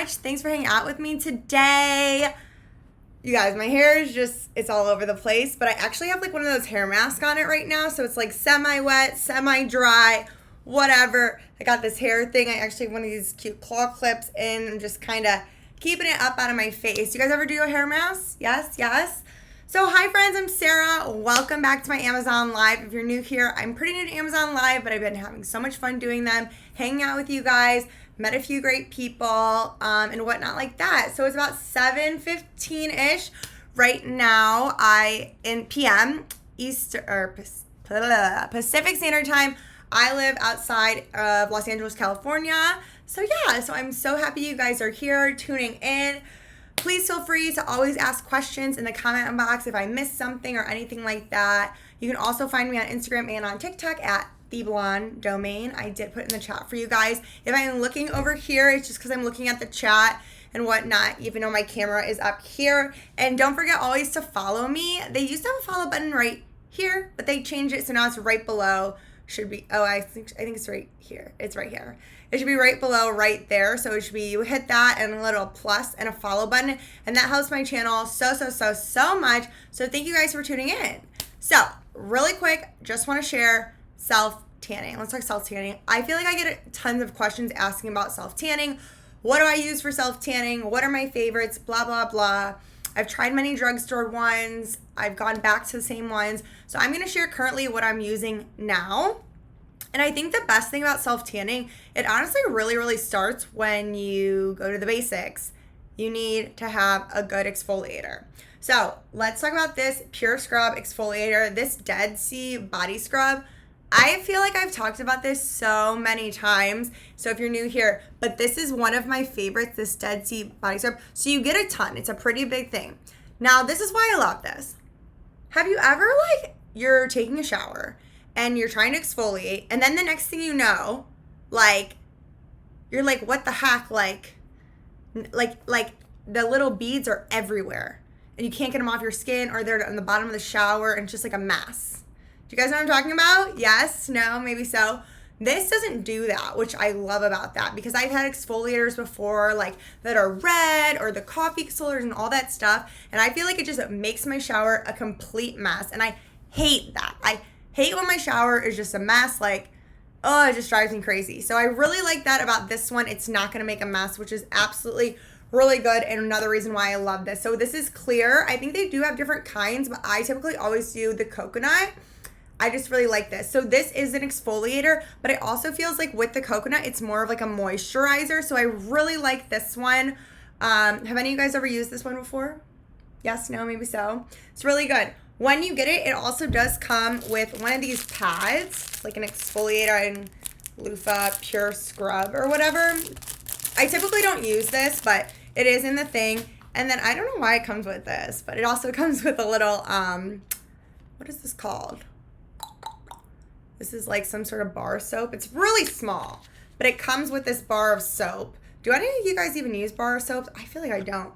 much. Thanks for hanging out with me today. You guys, my hair is it's all over the place, but I actually have like one of those hair masks on it right now, so it's like semi-wet, semi-dry, whatever. I got this hair thing. I actually have one of these cute claw clips in. I'm just kind of keeping it up out of my face. You guys ever do a hair mask? Yes, yes. So hi friends, I'm Sarah. Welcome back to my Amazon Live. If you're new here, I'm pretty new to Amazon Live, but I've been having so much fun doing them, hanging out with you guys, met a few great people, and whatnot like that. So it's about 7:15-ish right now. In PM, Pacific Standard Time. I live outside of Los Angeles, California. So yeah, so I'm so happy you guys are here tuning in. Please feel free to always ask questions in the comment box if I missed something or anything like that. You can also find me on Instagram and on TikTok at The Blonde Domain. I did put in the chat for you guys. If I'm looking over here, it's just because I'm looking at the chat and whatnot, even though my camera is up here. And don't forget always to follow me. They used to have a follow button right here, but they changed it, so now it's right below. Should be, I think it's right here. It's right here. It should be right below right there. So it should be, you hit that and a little plus and a follow button. And that helps my channel so much. So thank you guys for tuning in. So really quick, just want to share self-tanning. Let's talk self-tanning. I feel like I get tons of questions asking about self-tanning. What do I use for self-tanning? What are my favorites? Blah, blah, blah. I've tried many drugstore ones. I've gone back to the same ones. So I'm going to share currently what I'm using now. And I think the best thing about self-tanning, it honestly really starts when you go to the basics. You need to have a good exfoliator. So let's talk about this Pure Scrub exfoliator, this Dead Sea body scrub. I feel like I've talked about this so many times, so if you're new here, but this is one of my favorites, this Dead Sea body scrub. So you get a ton. It's a pretty big thing. Now, this is why I love this. Have you ever, you're taking a shower and you're trying to exfoliate, and then the next thing you know, you're like, what the heck? Like the little beads are everywhere, and you can't get them off your skin, or they're on the bottom of the shower, and it's just like a mess. Do you guys know what I'm talking about? Yes? No? Maybe so? This doesn't do that, which I love about that, because I've had exfoliators before, that are red, or the coffee exfoliators and all that stuff, and I feel like it just makes my shower a complete mess, and I hate that. I hate when my shower is just a mess, it just drives me crazy. So I really like that about this one. It's not going to make a mess, which is absolutely really good, and another reason why I love this. So this is clear. I think they do have different kinds, but I typically always do the coconut. I just really like this. So this is an exfoliator, but it also feels like with the coconut, it's more of like a moisturizer. So I really like this one. Have any of you guys ever used this one before? Yes, no, maybe so. It's really good. When you get it, it also does come with one of these pads, like an exfoliator and loofah pure scrub or whatever. I typically don't use this, but it is in the thing. And then I don't know why it comes with this, but it also comes with a little, what is this called? This is like some sort of bar soap. It's really small, but it comes with this bar of soap. Do any of you guys even use bar soaps? I feel like I don't.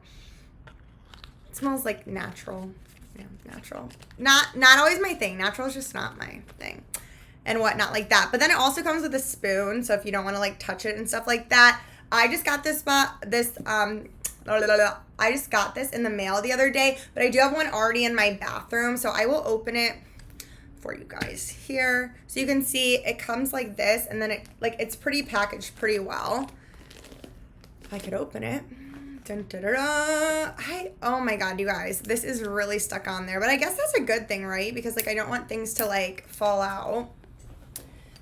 It smells like natural. Yeah, natural. Not always my thing. Natural is just not my thing. And whatnot like that. But then it also comes with a spoon, so if you don't want to touch it and stuff like that. I just got I just got this in the mail the other day, but I do have one already in my bathroom, so I will open it for you guys here. So you can see it comes like this, and then it's pretty packaged pretty well. If I could open it. Dun, da, da, da. Oh my god, you guys, this is really stuck on there, but I guess that's a good thing, right? Because I don't want things to fall out.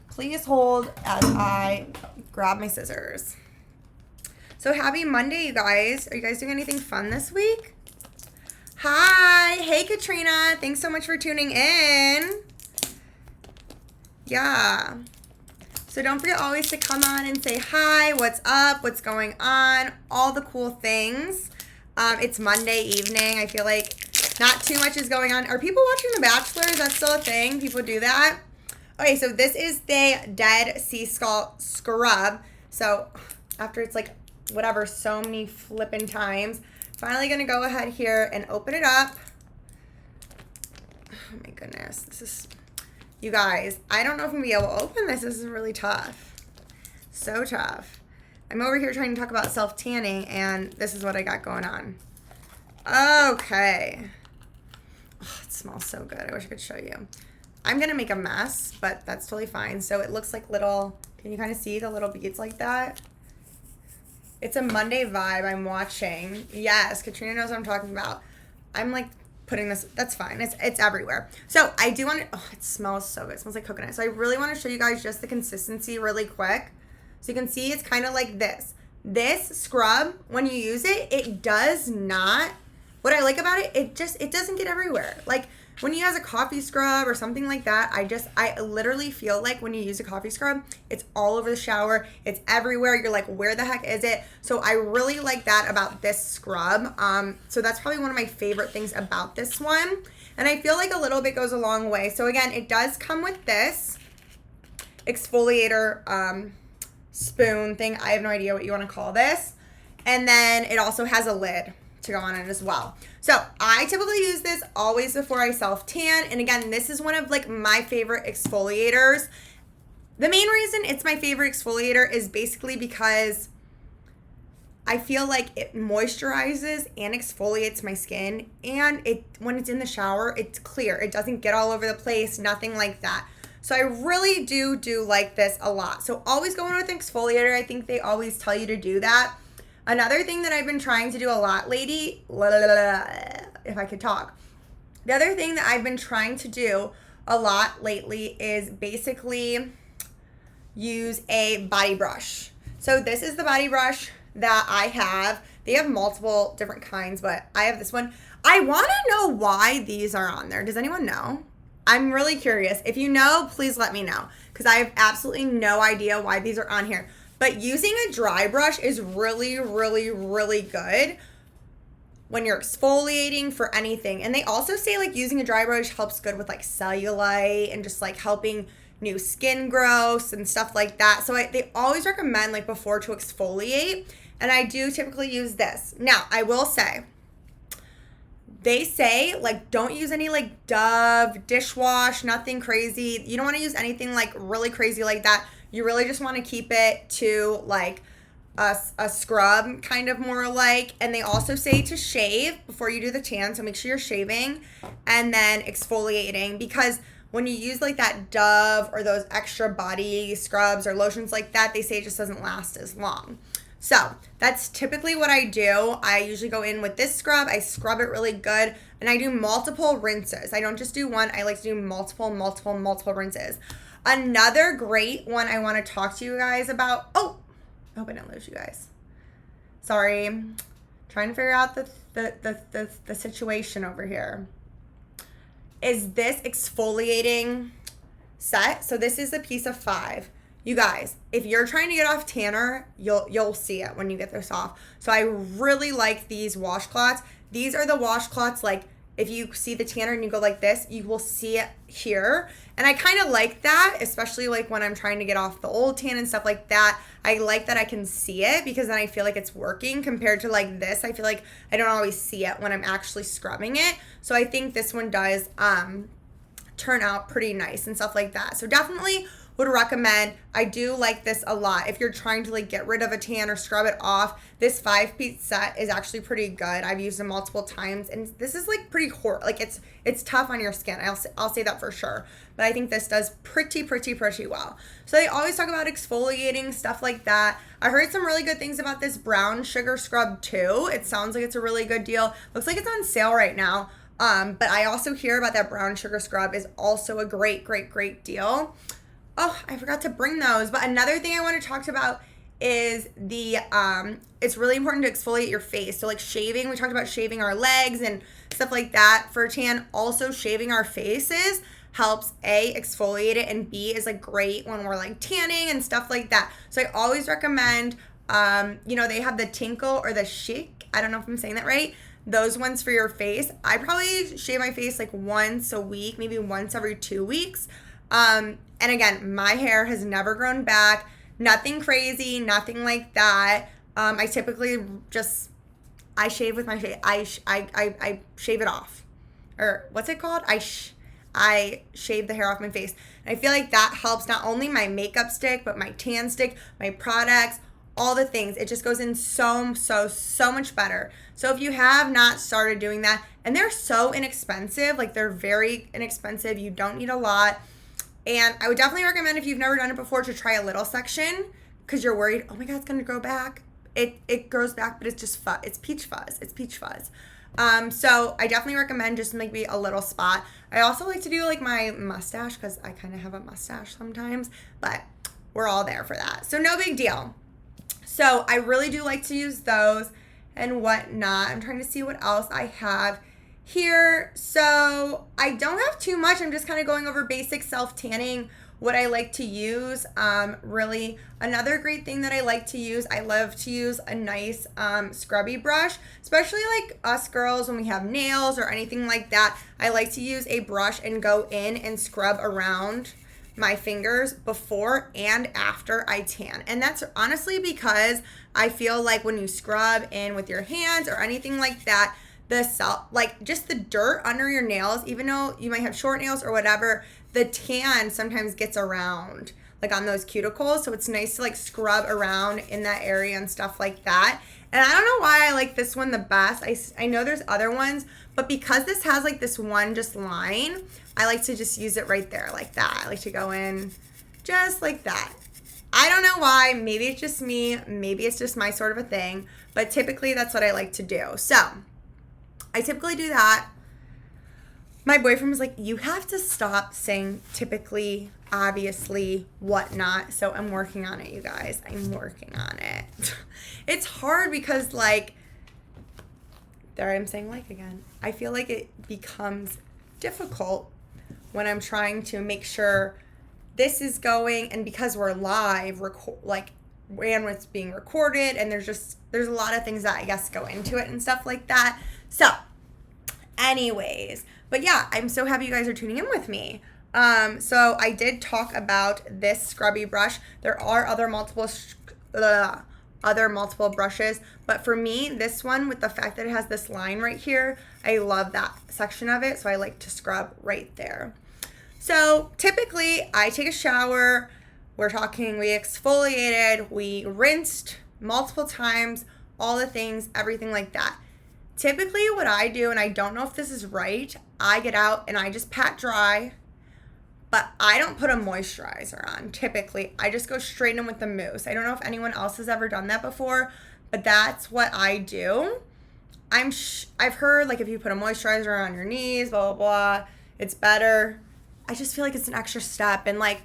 Please hold as I grab my scissors. So happy Monday, you guys. Are you guys doing anything fun this week? Hi. Hey, Katrina. Thanks so much for tuning in. Yeah. So don't forget always to come on and say hi, what's up, what's going on, all the cool things. It's Monday evening. I feel like not too much is going on. Are people watching The Bachelor? Is that still a thing? People do that? Okay, so this is the Dead Sea Scrub. So after it's whatever, so many flipping times, finally going to go ahead here and open it up. Oh my goodness. This is... You guys, I don't know if I'm going to be able to open this. This is really tough. So tough. I'm over here trying to talk about self-tanning, and this is what I got going on. Okay. Oh, it smells so good. I wish I could show you. I'm going to make a mess, but that's totally fine. So it looks like little, can you kind of see the little beads like that? It's a Monday vibe I'm watching. Yes, Katrina knows what I'm talking about. I'm like putting this, that's fine. It's everywhere. So I do want to, oh, it smells so good. It smells like coconut. So I really want to show you guys just the consistency really quick. So you can see it's kind of like this. This scrub, when you use it, it does not, what I like about it, it doesn't get everywhere. Like when you use a coffee scrub or something like that, I literally feel like when you use a coffee scrub, it's all over the shower. It's everywhere. You're like, where the heck is it? So I really like that about this scrub. So that's probably one of my favorite things about this one. And I feel like a little bit goes a long way. So again, it does come with this exfoliator spoon thing. I have no idea what you want to call this. And then it also has a lid to go on it as well. So I typically use this always before I self-tan. And again, this is one of like my favorite exfoliators. The main reason it's my favorite exfoliator is basically because I feel like it moisturizes and exfoliates my skin. And when it's in the shower, it's clear. It doesn't get all over the place, nothing like that. So I really do like this a lot. So always going with an exfoliator. I think they always tell you to do that. Another thing that I've been trying to do a lot lately, if I could talk. The other thing that I've been trying to do a lot lately is basically use a body brush. So this is the body brush that I have. They have multiple different kinds, but I have this one. I want to know why these are on there. Does anyone know? I'm really curious. If you know, please let me know, because I have absolutely no idea why these are on here. But using a dry brush is really, really, really good when you're exfoliating for anything. And they also say like using a dry brush helps good with like cellulite and just like helping new skin growth and stuff like that. So they always recommend like before to exfoliate. And I do typically use this. Now, I will say, they say like don't use any like Dove, dishwash, nothing crazy. You don't want to use anything like really crazy like that. You really just want to keep it to like a scrub kind of more like. And they also say to shave before you do the tan. So make sure you're shaving and then exfoliating, because when you use like that Dove or those extra body scrubs or lotions like that, they say it just doesn't last as long. So that's typically what I do. I usually go in with this scrub. I scrub it really good, and I do multiple rinses. I don't just do one. I like to do multiple rinses. Another great one I want to talk to you guys about. Oh, I hope I didn't lose you guys. Sorry. Trying to figure out the situation over here. Is this exfoliating set? So this is a piece of 5. You guys, if you're trying to get off tanner, you'll see it when you get this off. So I really like these washcloths. These are the washcloths, like if you see the tanner and you go like this, you will see it here. And I kind of like that, especially like when I'm trying to get off the old tan and stuff like that. I like that I can see it, because then I feel like it's working, compared to like this. I feel like I don't always see it when I'm actually scrubbing it. So I think this one does turn out pretty nice and stuff like that. So definitely would recommend. I do like this a lot. If you're trying to like get rid of a tan or scrub it off, this 5-piece set is actually pretty good. I've used them multiple times, and this is like pretty like it's tough on your skin. I'll say that for sure. But I think this does pretty well. So they always talk about exfoliating, stuff like that. I heard some really good things about this brown sugar scrub too. It sounds like it's a really good deal. Looks like it's on sale right now. But I also hear about that brown sugar scrub is also a great deal. Oh, I forgot to bring those. But another thing I want to talk about is it's really important to exfoliate your face. So like shaving, we talked about shaving our legs and stuff like that for a tan. Also shaving our faces helps A, exfoliate it, and B, is like great when we're like tanning and stuff like that. So I always recommend, they have the Tinkle or the Chic. I don't know if I'm saying that right. Those ones for your face. I probably shave my face like once a week, maybe once every 2 weeks. And again, my hair has never grown back, nothing crazy, nothing like that. I typically I shave with my face. I shave it off, or what's it called? I shave the hair off my face. And I feel like that helps not only my makeup stick, but my tan stick, my products, all the things. It just goes in so much better. So if you have not started doing that, and they're so inexpensive, like they're very inexpensive, you don't need a lot. And I would definitely recommend, if you've never done it before, to try a little section, because you're worried, oh my God, it's gonna grow back. It grows back, but it's just fuzz. It's peach fuzz. It's peach fuzz. So I definitely recommend just maybe a little spot. I also like to do like my mustache, because I kind of have a mustache sometimes, but we're all there for that. So no big deal. So I really do like to use those and whatnot. I'm trying to see what else I have here. So I don't have too much. I'm just kind of going over basic self-tanning, what I like to use. Really, another great thing that I like to use, I love to use a nice scrubby brush, especially like us girls when we have nails or anything like that. I like to use a brush and go in and scrub around my fingers before and after I tan. And that's honestly because I feel like when you scrub in with your hands or anything like that, just the dirt under your nails, even though you might have short nails or whatever, the tan sometimes gets around like on those cuticles. So it's nice to like scrub around in that area and stuff like that. And I don't know why I like this one the best. I know there's other ones, but because this has like this one just line, I like to just use it right there like that. I like to go in just like that. I don't know why. Maybe it's just me. Maybe it's just my sort of a thing. But typically that's what I like to do. So I typically do that. My boyfriend was like, you have to stop saying typically, obviously, whatnot. So I'm working on it, you guys. I'm working on it. It's hard because like, there I'm saying like again. I feel like it becomes difficult when I'm trying to make sure this is going, and because we're live, and it's being recorded, and there's a lot of things that I guess go into it and stuff like that. So anyways, but yeah, I'm so happy you guys are tuning in with me. So I did talk about this scrubby brush. There are other multiple brushes, but for me, this one, with the fact that it has this line right here, I love that section of it, so I like to scrub right there. So typically, I take a shower, we exfoliated, we rinsed multiple times, all the things, everything like that. Typically what I do, and I don't know if this is right, I get out and I just pat dry, but I don't put a moisturizer on. Typically, I just go straight in with the mousse. I don't know if anyone else has ever done that before, but that's what I do. I've heard like if you put a moisturizer on your knees, blah, blah, blah, it's better. I just feel like it's an extra step. And like,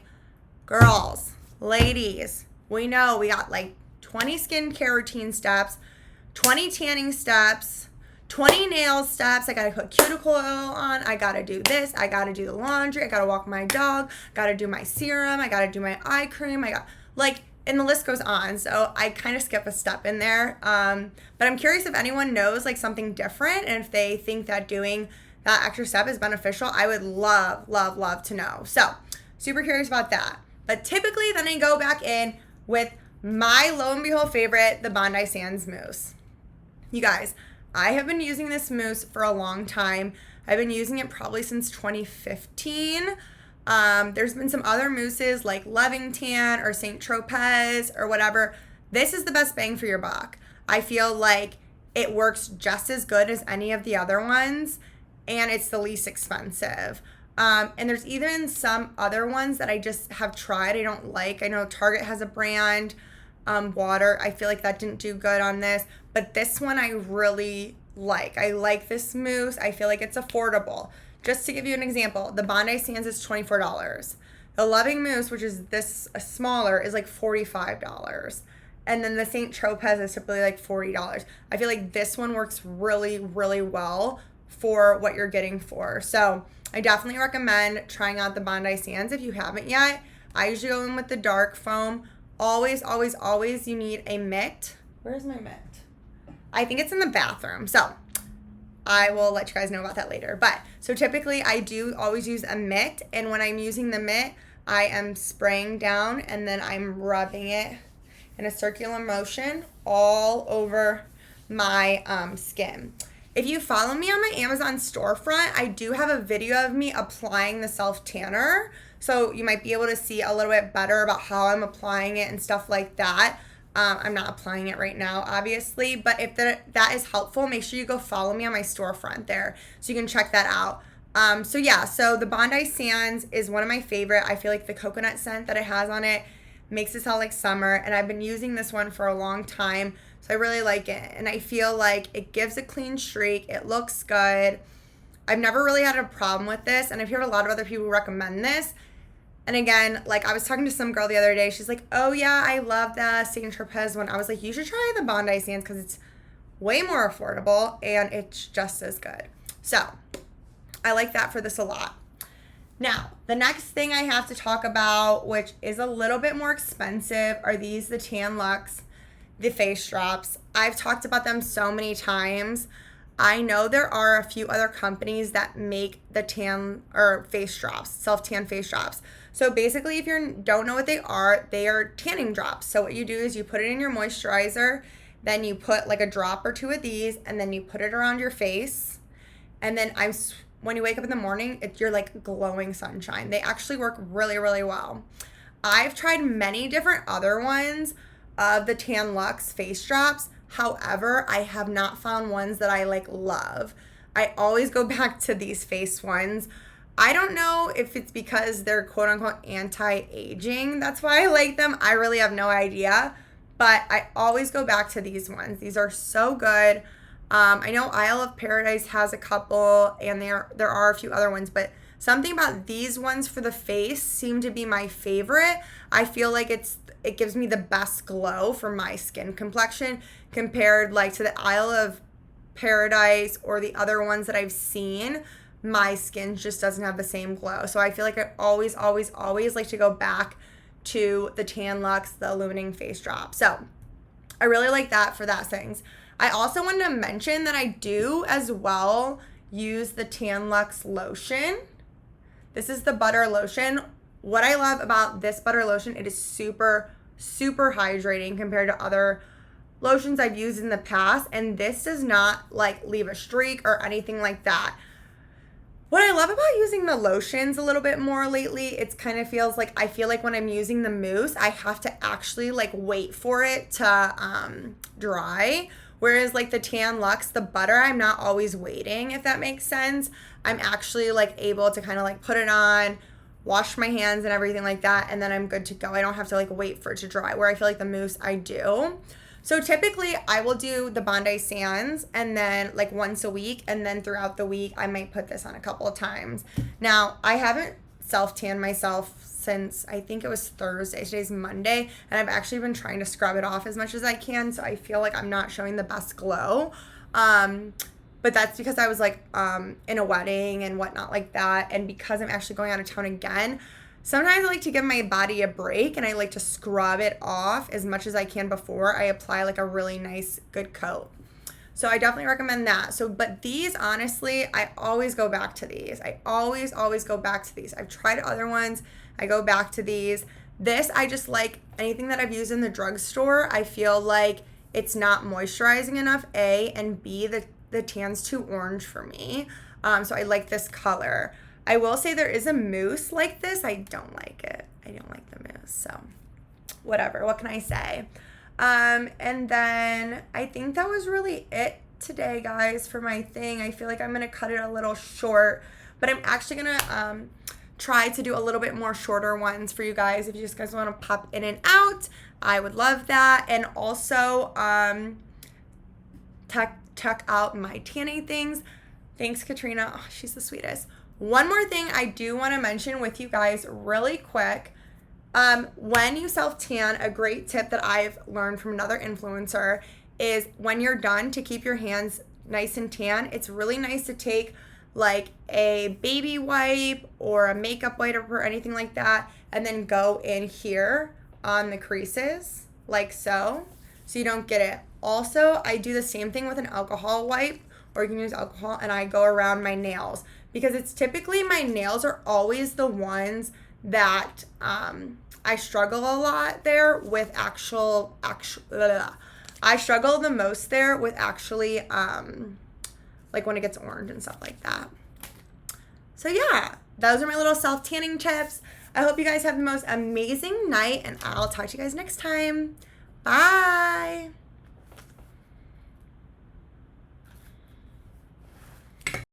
girls, ladies, we know we got like 20 skincare routine steps, 20 tanning steps, 20 nail steps. I gotta put cuticle oil on. I gotta do this. I gotta do the laundry. I gotta walk my dog. Gotta do my serum. I gotta do my eye cream. And the list goes on. So I kind of skip a step in there. But I'm curious if anyone knows like something different, and if they think that doing that extra step is beneficial. I would love to know. So super curious about that. But typically then I go back in with my lo and behold favorite, the Bondi Sands mousse. You guys, I have been using this mousse for a long time. I've been using it probably since 2015. There's been some other mousses like Levington or St. Tropez or whatever. This is the best bang for your buck. I feel like it works just as good as any of the other ones, and it's the least expensive. And there's even some other ones that I just have tried I don't like. I know Target has a brand, water. I feel like that didn't do good on this, but this one I really like. I like this mousse. I feel like it's affordable. Just to give you an example, the Bondi Sands is $24. The Loving Mousse, which is this smaller, is like $45. And then the St. Tropez is typically like $40. I feel like this one works really well for what you're getting for. So I definitely recommend trying out the Bondi Sands if you haven't yet. I usually go in with the dark foam. Always you need a mitt. Where's my mitt? I think it's in the bathroom. So I will let you guys know about that later. But so typically I do always use a mitt, and when I'm using the mitt, I am spraying down and then I'm rubbing it in a circular motion all over my skin. If you follow me on my Amazon storefront, I do have a video of me applying the self tanner, so you might be able to see a little bit better about how I'm applying it and stuff like that. I'm not applying it right now, obviously, but if that is helpful, make sure you go follow me on my storefront there so you can check that out. So the Bondi Sands is one of my favorite. I feel like the coconut scent that it has on it makes it sound like summer, and I've been using this one for a long time, so I really like it, and I feel like it gives a clean streak. It looks good. I've never really had a problem with this, and I've heard a lot of other people recommend this. And again, like I was talking to some girl the other day, she's like, oh yeah, I love the St. Tropez one. I was like, you should try the Bondi Sands because it's way more affordable and it's just as good. So I like that for this a lot. Now, the next thing I have to talk about, which is a little bit more expensive, are these, the Tan Luxe, the face drops. I've talked about them so many times. I know there are a few other companies that make the tan or face drops, self-tan face drops. So basically, if you don't know what they are tanning drops. So what you do is you put it in your moisturizer, then you put like a drop or two of these, and then you put it around your face. And then when you wake up in the morning, you're like glowing sunshine. They actually work really, really well. I've tried many different other ones of the Tan Luxe face drops. However, I have not found ones that I like love. I always go back to these face ones. I don't know if it's because they're quote unquote anti-aging. That's why I like them. I really have no idea. But I always go back to these ones. These are so good. I know Isle of Paradise has a couple, and there are a few other ones, but something about these ones for the face seem to be my favorite. I feel like it gives me the best glow for my skin complexion compared like to the Isle of Paradise or the other ones that I've seen. My skin just doesn't have the same glow. So I feel like I always like to go back to the Tan Luxe, the illuminating face drop. So I really like that for that things. I also wanted to mention that I do as well use the Tan Luxe lotion. This is the butter lotion. What I love about this butter lotion, it is super, super hydrating compared to other lotions I've used in the past. And this does not like leave a streak or anything like that. What I love about using the lotions a little bit more lately, it's kind of feels like, I feel like when I'm using the mousse, I have to actually like wait for it to dry. Whereas like the Tan Luxe, the butter, I'm not always waiting, if that makes sense. I'm actually like able to kind of like put it on, wash my hands and everything like that, and then I'm good to go. I don't have to like wait for it to dry, where I feel like the mousse I do. So typically I will do the Bondi Sands and then like once a week, and then throughout the week I might put this on a couple of times. Now, I haven't self-tanned myself since I think it was Thursday. Today's Monday, and I've actually been trying to scrub it off as much as I can, so I feel like I'm not showing the best glow. But that's because I was like in a wedding and whatnot like that, and because I'm actually going out of town again, sometimes I like to give my body a break and I like to scrub it off as much as I can before I apply like a really nice good coat. So I definitely recommend that. But these, honestly, I always go back to these. I always go back to these. I've tried other ones. I go back to these. This, I just like anything that I've used in the drugstore. I feel like it's not moisturizing enough, A, and B, the tan's too orange for me. So I like this color. I will say there is a mousse like this. I don't like it. I don't like the mousse. So whatever. What can I say? And then I think that was really it today, guys, for my thing. I feel like I'm going to cut it a little short, but I'm actually going to try to do a little bit more shorter ones for you guys. If you just guys want to pop in and out, I would love that. And also check out my tanning things. Thanks, Katrina. Oh, she's the sweetest. One more thing I do want to mention with you guys really quick. When you self-tan, a great tip that I've learned from another influencer is when you're done, to keep your hands nice and tan, it's really nice to take like a baby wipe or a makeup wipe or anything like that, and then go in here on the creases like so you don't get it. Also, I do the same thing with an alcohol wipe, or you can use alcohol, and I go around my nails, because it's typically my nails are always the ones that I struggle a lot there with I struggle the most there with actually like when it gets orange and stuff like that. So yeah, those are my little self-tanning tips. I hope you guys have the most amazing night, and I'll talk to you guys next time. Bye.